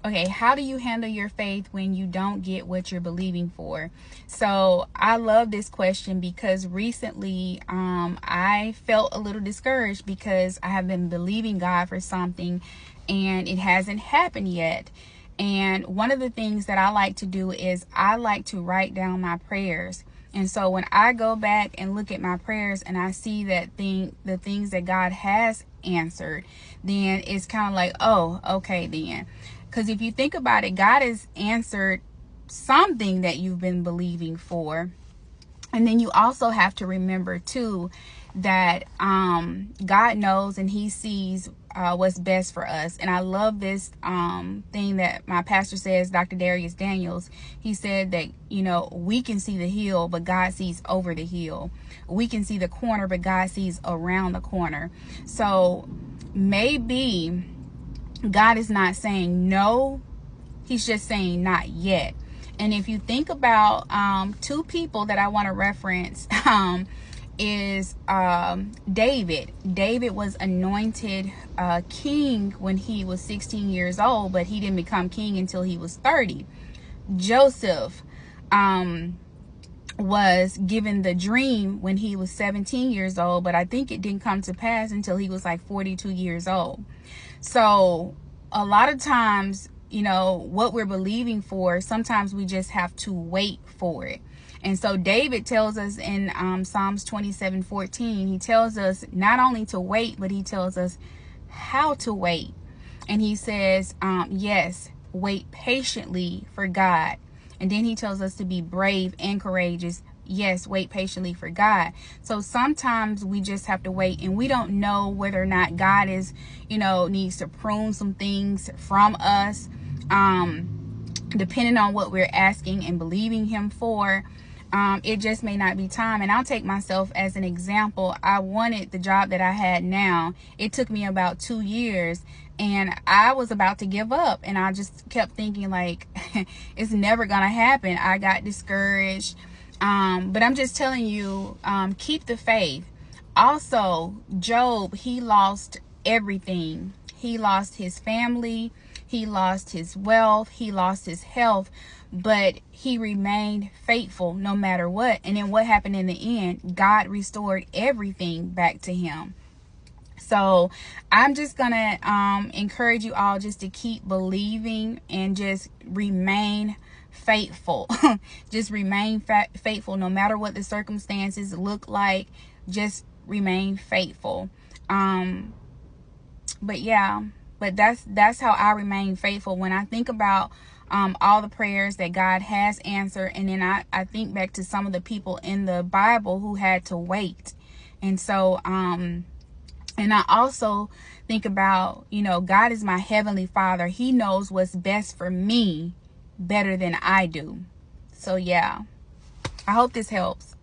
Okay, how do you handle your faith when you don't get what you're believing for? So I love this question because recently I felt a little discouraged because I have been believing God for something and it hasn't happened yet. And one of the things that I like to do is I like to write down my prayers. And so when I go back and look at my prayers and I see that the things that God has answered, then it's kind of like, oh, okay then. Because if you think about it, God has answered something that you've been believing for. And then you also have to remember too that God knows and he sees what's best for us. And I love this thing that my pastor says, Dr. Darius Daniels. He said that, you know, we can see the hill, but God sees over the hill. We can see the corner, but God sees around the corner. So maybe God is not saying no, he's just saying not yet. And if you think about two people that I want to reference, is David. David was anointed king when he was 16 years old, but he didn't become king until he was 30. Joseph was given the dream when he was 17 years old, but I think it didn't come to pass until he was like 42 years old. So a lot of times, you know, what we're believing for, sometimes we just have to wait for it. And so David tells us in Psalms 27:14, he tells us not only to wait, but he tells us how to wait. And he says, yes, wait patiently for God. And then he tells us to be brave and courageous. Yes, wait patiently for God. So sometimes we just have to wait, and we don't know whether or not God is, you know, needs to prune some things from us, depending on what we're asking and believing him for. It just may not be time. And I'll take myself as an example. I wanted the job that I had now. It took me about 2 years, and I was about to give up, and I just kept thinking like, it's never gonna happen. I got discouraged. But I'm just telling you, keep the faith. Also, Job, he lost everything. He lost his family. He lost his wealth. He lost his health. But he remained faithful no matter what. And then what happened in the end? God restored everything back to him. So I'm just going to encourage you all just to keep believing and just remain faithful. Just remain faithful no matter what the circumstances look like. Just remain faithful. But yeah, but that's how I remain faithful. When I think about all the prayers that God has answered, and then I think back to some of the people in the Bible who had to wait. And so and I also think about, you know, God is my heavenly Father. He knows what's best for me better than I do. So yeah, I hope this helps.